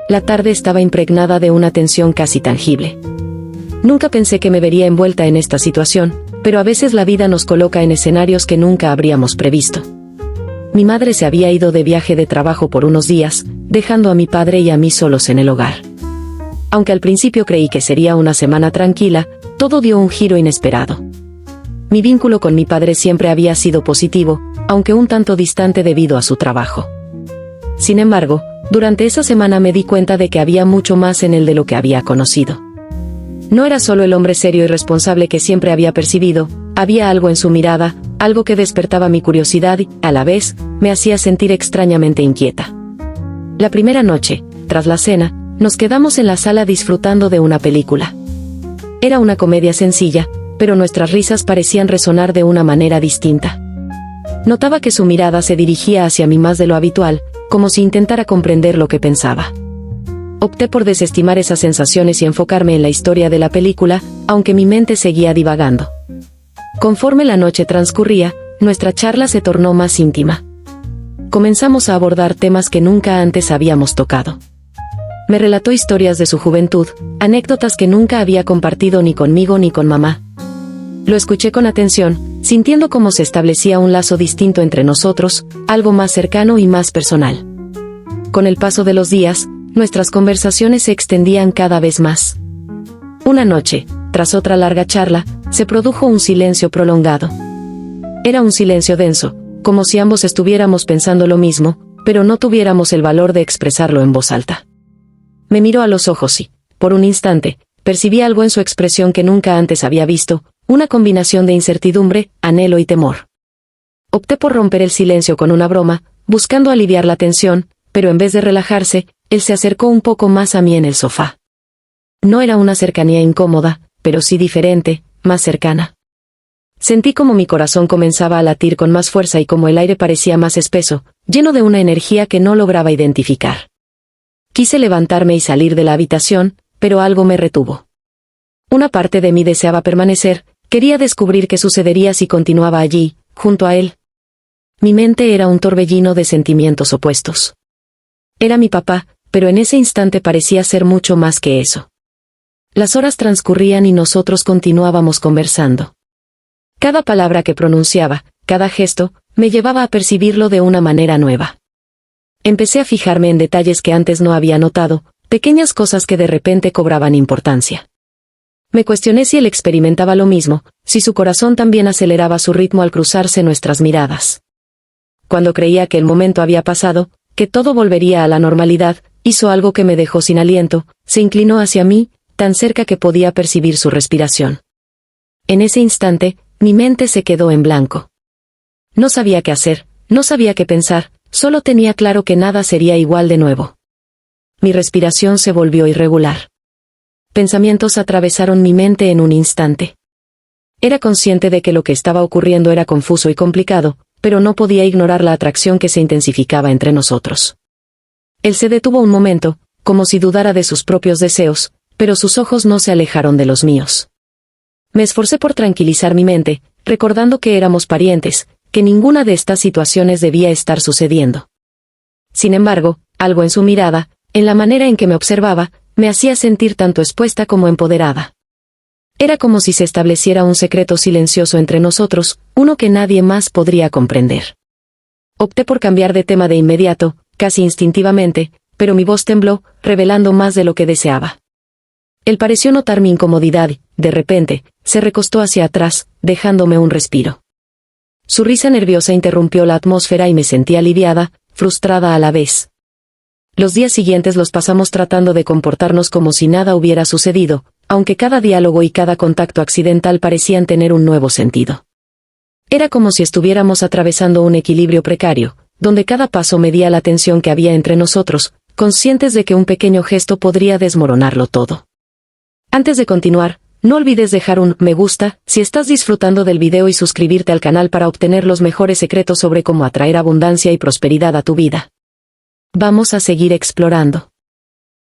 La tarde estaba impregnada de una tensión casi tangible. Nunca pensé que me vería envuelta en esta situación, pero a veces la vida nos coloca en escenarios que nunca habríamos previsto. Mi madre se había ido de viaje de trabajo por unos días, dejando a mi padre y a mí solos en el hogar. Aunque al principio creí que sería una semana tranquila, todo dio un giro inesperado. Mi vínculo con mi padre siempre había sido positivo, aunque un tanto distante debido a su trabajo. Sin embargo, durante esa semana me di cuenta de que había mucho más en él de lo que había conocido. No era solo el hombre serio y responsable que siempre había percibido, había algo en su mirada, algo que despertaba mi curiosidad y, a la vez, me hacía sentir extrañamente inquieta. La primera noche, tras la cena, nos quedamos en la sala disfrutando de una película. Era una comedia sencilla, pero nuestras risas parecían resonar de una manera distinta. Notaba que su mirada se dirigía hacia mí más de lo habitual, como si intentara comprender lo que pensaba. Opté por desestimar esas sensaciones y enfocarme en la historia de la película, aunque mi mente seguía divagando. Conforme la noche transcurría, nuestra charla se tornó más íntima. Comenzamos a abordar temas que nunca antes habíamos tocado. Me relató historias de su juventud, anécdotas que nunca había compartido ni conmigo ni con mamá. Lo escuché con atención, sintiendo cómo se establecía un lazo distinto entre nosotros, algo más cercano y más personal. Con el paso de los días, nuestras conversaciones se extendían cada vez más. Una noche, tras otra larga charla, se produjo un silencio prolongado. Era un silencio denso, como si ambos estuviéramos pensando lo mismo, pero no tuviéramos el valor de expresarlo en voz alta. Me miró a los ojos y, por un instante, percibí algo en su expresión que nunca antes había visto, una combinación de incertidumbre, anhelo y temor. Opté por romper el silencio con una broma, buscando aliviar la tensión, pero en vez de relajarse, él se acercó un poco más a mí en el sofá. No era una cercanía incómoda, pero sí diferente, más cercana. Sentí como mi corazón comenzaba a latir con más fuerza y como el aire parecía más espeso, lleno de una energía que no lograba identificar. Quise levantarme y salir de la habitación, pero algo me retuvo. Una parte de mí deseaba permanecer, quería descubrir qué sucedería si continuaba allí, junto a él. Mi mente era un torbellino de sentimientos opuestos. Era mi papá, pero en ese instante parecía ser mucho más que eso. Las horas transcurrían y nosotros continuábamos conversando. Cada palabra que pronunciaba, cada gesto, me llevaba a percibirlo de una manera nueva. Empecé a fijarme en detalles que antes no había notado, pequeñas cosas que de repente cobraban importancia. Me cuestioné si él experimentaba lo mismo, si su corazón también aceleraba su ritmo al cruzarse nuestras miradas. Cuando creía que el momento había pasado, que todo volvería a la normalidad, hizo algo que me dejó sin aliento, se inclinó hacia mí, tan cerca que podía percibir su respiración. En ese instante, mi mente se quedó en blanco. No sabía qué hacer, no sabía qué pensar, solo tenía claro que nada sería igual de nuevo. Mi respiración se volvió irregular. Pensamientos atravesaron mi mente en un instante. Era consciente de que lo que estaba ocurriendo era confuso y complicado, pero no podía ignorar la atracción que se intensificaba entre nosotros. Él se detuvo un momento, como si dudara de sus propios deseos, pero sus ojos no se alejaron de los míos. Me esforcé por tranquilizar mi mente, recordando que éramos parientes, que ninguna de estas situaciones debía estar sucediendo. Sin embargo, algo en su mirada, en la manera en que me observaba, me hacía sentir tanto expuesta como empoderada. Era como si se estableciera un secreto silencioso entre nosotros, uno que nadie más podría comprender. Opté por cambiar de tema de inmediato, casi instintivamente, pero mi voz tembló, revelando más de lo que deseaba. Él pareció notar mi incomodidad y, de repente, se recostó hacia atrás, dejándome un respiro. Su risa nerviosa interrumpió la atmósfera y me sentí aliviada, frustrada a la vez. Los días siguientes los pasamos tratando de comportarnos como si nada hubiera sucedido, aunque cada diálogo y cada contacto accidental parecían tener un nuevo sentido. Era como si estuviéramos atravesando un equilibrio precario, donde cada paso medía la tensión que había entre nosotros, conscientes de que un pequeño gesto podría desmoronarlo todo. Antes de continuar, no olvides dejar un me gusta si estás disfrutando del video y suscribirte al canal para obtener los mejores secretos sobre cómo atraer abundancia y prosperidad a tu vida. Vamos a seguir explorando.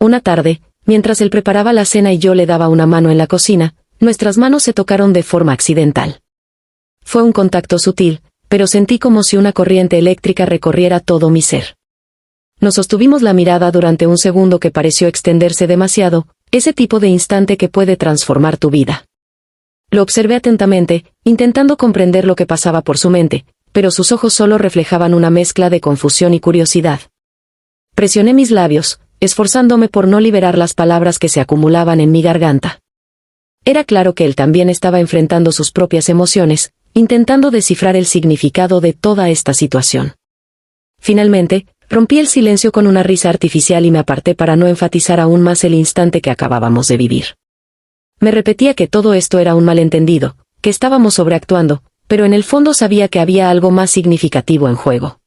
Una tarde, mientras él preparaba la cena y yo le daba una mano en la cocina, nuestras manos se tocaron de forma accidental. Fue un contacto sutil, pero sentí como si una corriente eléctrica recorriera todo mi ser. Nos sostuvimos la mirada durante un segundo que pareció extenderse demasiado, ese tipo de instante que puede transformar tu vida. Lo observé atentamente, intentando comprender lo que pasaba por su mente, pero sus ojos solo reflejaban una mezcla de confusión y curiosidad. Presioné mis labios, esforzándome por no liberar las palabras que se acumulaban en mi garganta. Era claro que él también estaba enfrentando sus propias emociones, intentando descifrar el significado de toda esta situación. Finalmente, rompí el silencio con una risa artificial y me aparté para no enfatizar aún más el instante que acabábamos de vivir. Me repetía que todo esto era un malentendido, que estábamos sobreactuando, pero en el fondo sabía que había algo más significativo en juego.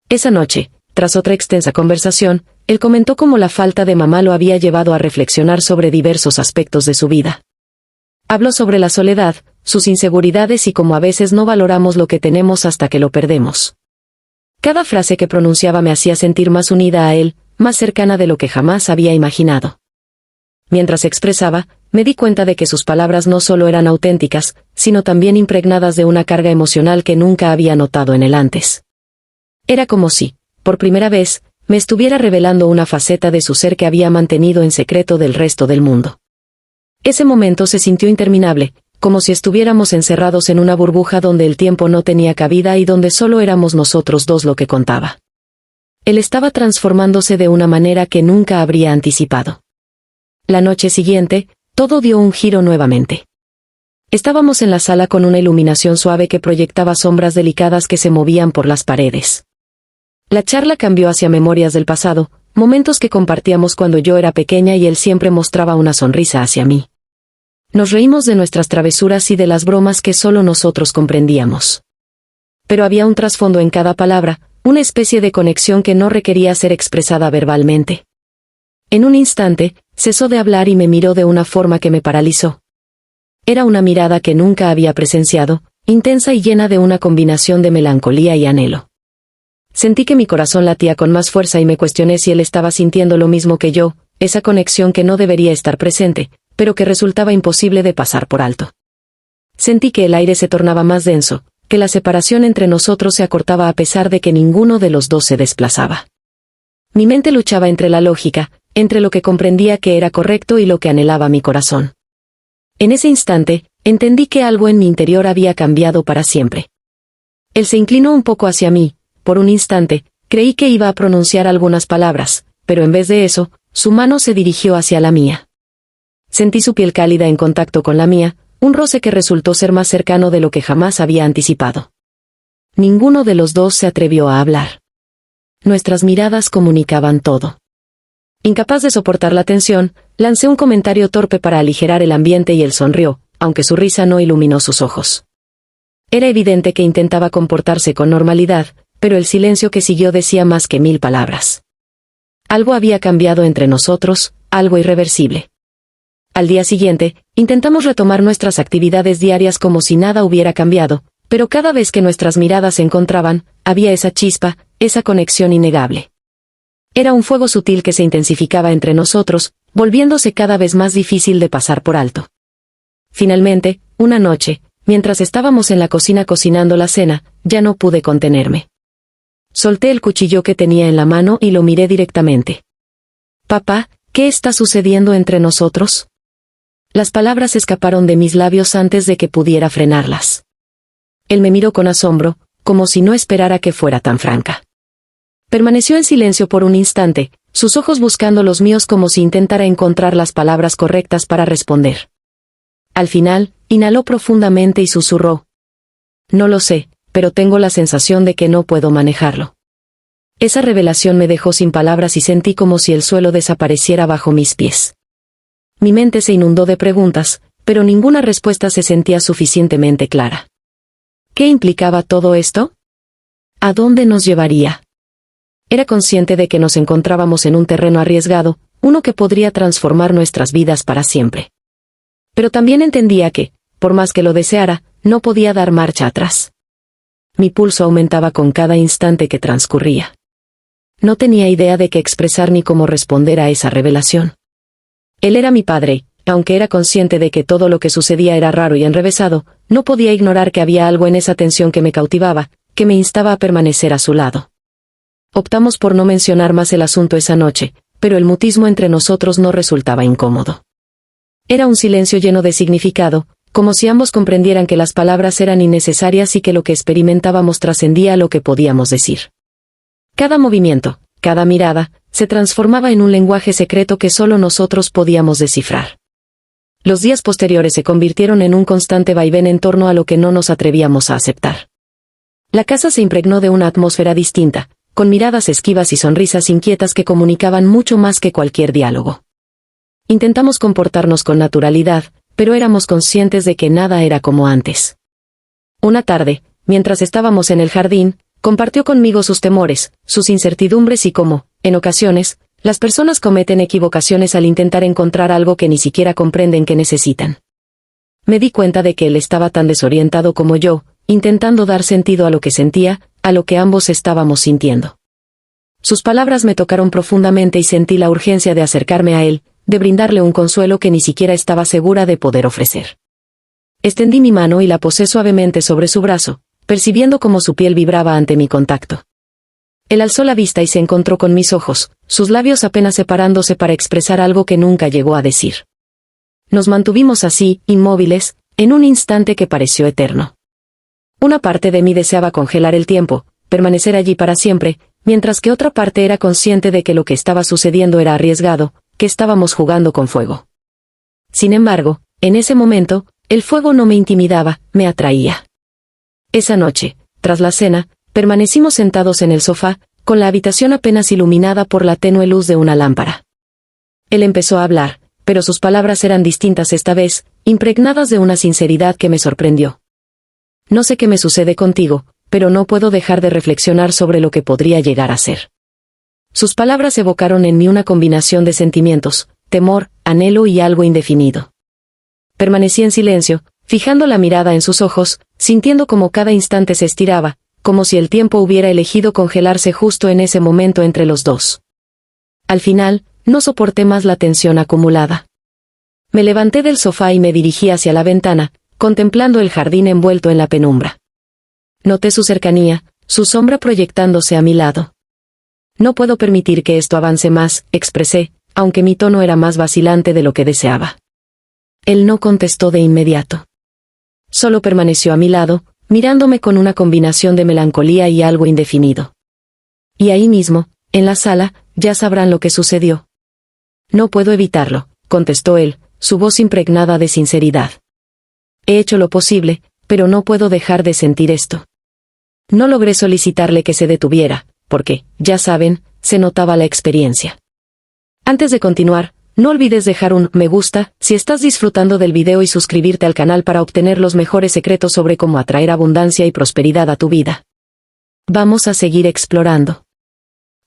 Esa noche, tras otra extensa conversación, él comentó cómo la falta de mamá lo había llevado a reflexionar sobre diversos aspectos de su vida. Habló sobre la soledad, sus inseguridades y cómo a veces no valoramos lo que tenemos hasta que lo perdemos. Cada frase que pronunciaba me hacía sentir más unida a él, más cercana de lo que jamás había imaginado. Mientras expresaba, me di cuenta de que sus palabras no solo eran auténticas, sino también impregnadas de una carga emocional que nunca había notado en él antes. Era como si, por primera vez, me estuviera revelando una faceta de su ser que había mantenido en secreto del resto del mundo. Ese momento se sintió interminable, como si estuviéramos encerrados en una burbuja donde el tiempo no tenía cabida y donde solo éramos nosotros dos lo que contaba. Él estaba transformándose de una manera que nunca habría anticipado. La noche siguiente, todo dio un giro nuevamente. Estábamos en la sala con una iluminación suave que proyectaba sombras delicadas que se movían por las paredes. La charla cambió hacia memorias del pasado, momentos que compartíamos cuando yo era pequeña y él siempre mostraba una sonrisa hacia mí. Nos reímos de nuestras travesuras y de las bromas que solo nosotros comprendíamos. Pero había un trasfondo en cada palabra, una especie de conexión que no requería ser expresada verbalmente. En un instante, cesó de hablar y me miró de una forma que me paralizó. Era una mirada que nunca había presenciado, intensa y llena de una combinación de melancolía y anhelo. Sentí que mi corazón latía con más fuerza y me cuestioné si él estaba sintiendo lo mismo que yo, esa conexión que no debería estar presente, pero que resultaba imposible de pasar por alto. Sentí que el aire se tornaba más denso, que la separación entre nosotros se acortaba a pesar de que ninguno de los dos se desplazaba. Mi mente luchaba entre la lógica, entre lo que comprendía que era correcto y lo que anhelaba mi corazón. En ese instante, entendí que algo en mi interior había cambiado para siempre. Él se inclinó un poco hacia mí. Por un instante, creí que iba a pronunciar algunas palabras, pero en vez de eso, su mano se dirigió hacia la mía. Sentí su piel cálida en contacto con la mía, un roce que resultó ser más cercano de lo que jamás había anticipado. Ninguno de los dos se atrevió a hablar. Nuestras miradas comunicaban todo. Incapaz de soportar la tensión, lancé un comentario torpe para aligerar el ambiente y él sonrió, aunque su risa no iluminó sus ojos. Era evidente que intentaba comportarse con normalidad, pero el silencio que siguió decía más que 1000 palabras. Algo había cambiado entre nosotros, algo irreversible. Al día siguiente, intentamos retomar nuestras actividades diarias como si nada hubiera cambiado, pero cada vez que nuestras miradas se encontraban, había esa chispa, esa conexión innegable. Era un fuego sutil que se intensificaba entre nosotros, volviéndose cada vez más difícil de pasar por alto. Finalmente, una noche, mientras estábamos en la cocina cocinando la cena, ya no pude contenerme. Solté el cuchillo que tenía en la mano y lo miré directamente. «Papá, ¿qué está sucediendo entre nosotros?» Las palabras escaparon de mis labios antes de que pudiera frenarlas. Él me miró con asombro, como si no esperara que fuera tan franca. Permaneció en silencio por un instante, sus ojos buscando los míos como si intentara encontrar las palabras correctas para responder. Al final, inhaló profundamente y susurró: «No lo sé, pero tengo la sensación de que no puedo manejarlo». Esa revelación me dejó sin palabras y sentí como si el suelo desapareciera bajo mis pies. Mi mente se inundó de preguntas, pero ninguna respuesta se sentía suficientemente clara. ¿Qué implicaba todo esto? ¿A dónde nos llevaría? Era consciente de que nos encontrábamos en un terreno arriesgado, uno que podría transformar nuestras vidas para siempre. Pero también entendía que, por más que lo deseara, no podía dar marcha atrás. Mi pulso aumentaba con cada instante que transcurría. No tenía idea de qué expresar ni cómo responder a esa revelación. Él era mi padre, aunque era consciente de que todo lo que sucedía era raro y enrevesado, no podía ignorar que había algo en esa tensión que me cautivaba, que me instaba a permanecer a su lado. optamos por no mencionar más el asunto esa noche, pero el mutismo entre nosotros no resultaba incómodo. Era un silencio lleno de significado, como si ambos comprendieran que las palabras eran innecesarias y que lo que experimentábamos trascendía a lo que podíamos decir. Cada movimiento, cada mirada, se transformaba en un lenguaje secreto que solo nosotros podíamos descifrar. Los días posteriores se convirtieron en un constante vaivén en torno a lo que no nos atrevíamos a aceptar. La casa se impregnó de una atmósfera distinta, con miradas esquivas y sonrisas inquietas que comunicaban mucho más que cualquier diálogo. Intentamos comportarnos con naturalidad, pero éramos conscientes de que nada era como antes. Una tarde, mientras estábamos en el jardín, compartió conmigo sus temores, sus incertidumbres y cómo, en ocasiones, las personas cometen equivocaciones al intentar encontrar algo que ni siquiera comprenden que necesitan. Me di cuenta de que él estaba tan desorientado como yo, intentando dar sentido a lo que sentía, a lo que ambos estábamos sintiendo. Sus palabras me tocaron profundamente y sentí la urgencia de acercarme a él, de brindarle un consuelo que ni siquiera estaba segura de poder ofrecer. Extendí mi mano y la posé suavemente sobre su brazo, percibiendo cómo su piel vibraba ante mi contacto. Él alzó la vista y se encontró con mis ojos, sus labios apenas separándose para expresar algo que nunca llegó a decir. Nos mantuvimos así, inmóviles, en un instante que pareció eterno. Una parte de mí deseaba congelar el tiempo, permanecer allí para siempre, mientras que otra parte era consciente de que lo que estaba sucediendo era arriesgado, que estábamos jugando con fuego. Sin embargo, en ese momento, el fuego no me intimidaba, me atraía. Esa noche, tras la cena, permanecimos sentados en el sofá, con la habitación apenas iluminada por la tenue luz de una lámpara. Él empezó a hablar, pero sus palabras eran distintas esta vez, impregnadas de una sinceridad que me sorprendió. No sé qué me sucede contigo, pero no puedo dejar de reflexionar sobre lo que podría llegar a ser. Sus palabras evocaron en mí una combinación de sentimientos, temor, anhelo y algo indefinido. Permanecí en silencio, fijando la mirada en sus ojos, sintiendo como cada instante se estiraba, como si el tiempo hubiera elegido congelarse justo en ese momento entre los dos. Al final, no soporté más la tensión acumulada. Me levanté del sofá y me dirigí hacia la ventana, contemplando el jardín envuelto en la penumbra. Noté su cercanía, su sombra proyectándose a mi lado. No puedo permitir que esto avance más, expresé, aunque mi tono era más vacilante de lo que deseaba. Él no contestó de inmediato. Solo permaneció a mi lado, mirándome con una combinación de melancolía y algo indefinido. Y ahí mismo, en la sala, ya sabrán lo que sucedió. No puedo evitarlo, contestó él, su voz impregnada de sinceridad. He hecho lo posible, pero no puedo dejar de sentir esto. No logré solicitarle que se detuviera, porque, ya saben, se notaba la experiencia. Antes de continuar, no olvides dejar un me gusta si estás disfrutando del video y suscribirte al canal para obtener los mejores secretos sobre cómo atraer abundancia y prosperidad a tu vida. Vamos a seguir explorando.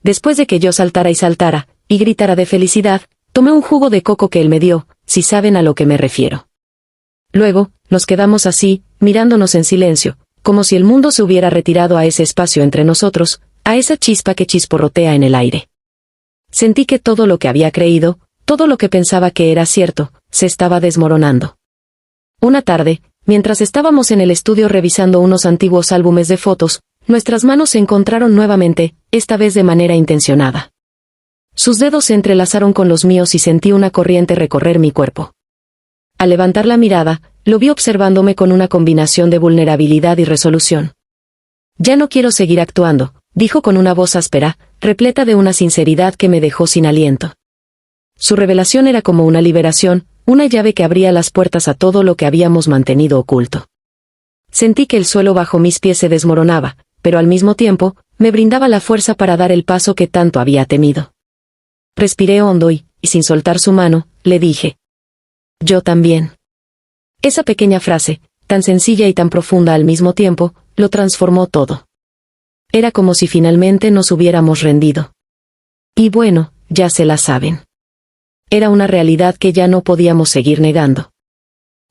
Después de que yo saltara y gritara de felicidad, tomé un jugo de coco que él me dio, si saben a lo que me refiero. Luego, nos quedamos así, mirándonos en silencio, como si el mundo se hubiera retirado a ese espacio entre nosotros, a esa chispa que chisporrotea en el aire. Sentí que todo lo que había creído, todo lo que pensaba que era cierto, se estaba desmoronando. Una tarde, mientras estábamos en el estudio revisando unos antiguos álbumes de fotos, nuestras manos se encontraron nuevamente, esta vez de manera intencionada. Sus dedos se entrelazaron con los míos y sentí una corriente recorrer mi cuerpo. Al levantar la mirada, lo vi observándome con una combinación de vulnerabilidad y resolución. Ya no quiero seguir actuando, dijo con una voz áspera, repleta de una sinceridad que me dejó sin aliento. Su revelación era como una liberación, una llave que abría las puertas a todo lo que habíamos mantenido oculto. Sentí que el suelo bajo mis pies se desmoronaba, pero al mismo tiempo, me brindaba la fuerza para dar el paso que tanto había temido. Respiré hondo y, sin soltar su mano, le dije: yo también. Esa pequeña frase, tan sencilla y tan profunda al mismo tiempo, lo transformó todo. Era como si finalmente nos hubiéramos rendido. Y bueno, ya se la saben. Era una realidad que ya no podíamos seguir negando.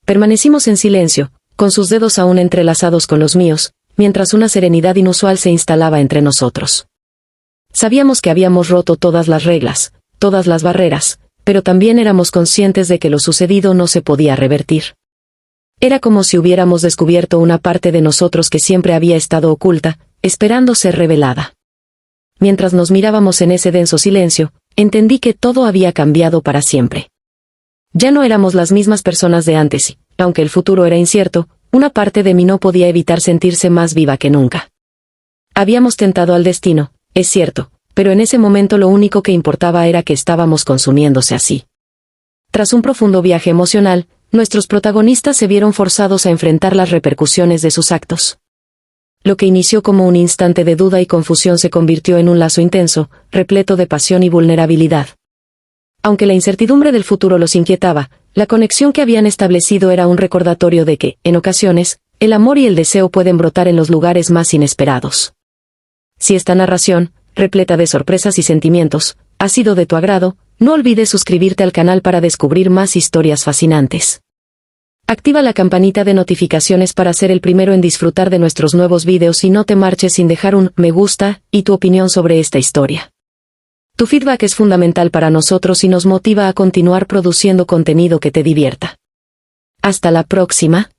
Permanecimos en silencio, con sus dedos aún entrelazados con los míos, mientras una serenidad inusual se instalaba entre nosotros. Sabíamos que habíamos roto todas las reglas, todas las barreras, pero también éramos conscientes de que lo sucedido no se podía revertir. Era como si hubiéramos descubierto una parte de nosotros que siempre había estado oculta, esperando ser revelada. mientras nos mirábamos en ese denso silencio, entendí que todo había cambiado para siempre. Ya no éramos las mismas personas de antes y, aunque el futuro era incierto, una parte de mí no podía evitar sentirse más viva que nunca. Habíamos tentado al destino, es cierto, pero en ese momento lo único que importaba era que estábamos consumiéndose así. Tras un profundo viaje emocional, nuestros protagonistas se vieron forzados a enfrentar las repercusiones de sus actos. Lo que inició como un instante de duda y confusión se convirtió en un lazo intenso, repleto de pasión y vulnerabilidad. Aunque la incertidumbre del futuro los inquietaba, la conexión que habían establecido era un recordatorio de que, en ocasiones, el amor y el deseo pueden brotar en los lugares más inesperados. Si esta narración, repleta de sorpresas y sentimientos, ha sido de tu agrado, no olvides suscribirte al canal para descubrir más historias fascinantes. Activa la campanita de notificaciones para ser el primero en disfrutar de nuestros nuevos videos y no te marches sin dejar un me gusta y tu opinión sobre esta historia. Tu feedback es fundamental para nosotros y nos motiva a continuar produciendo contenido que te divierta. Hasta la próxima.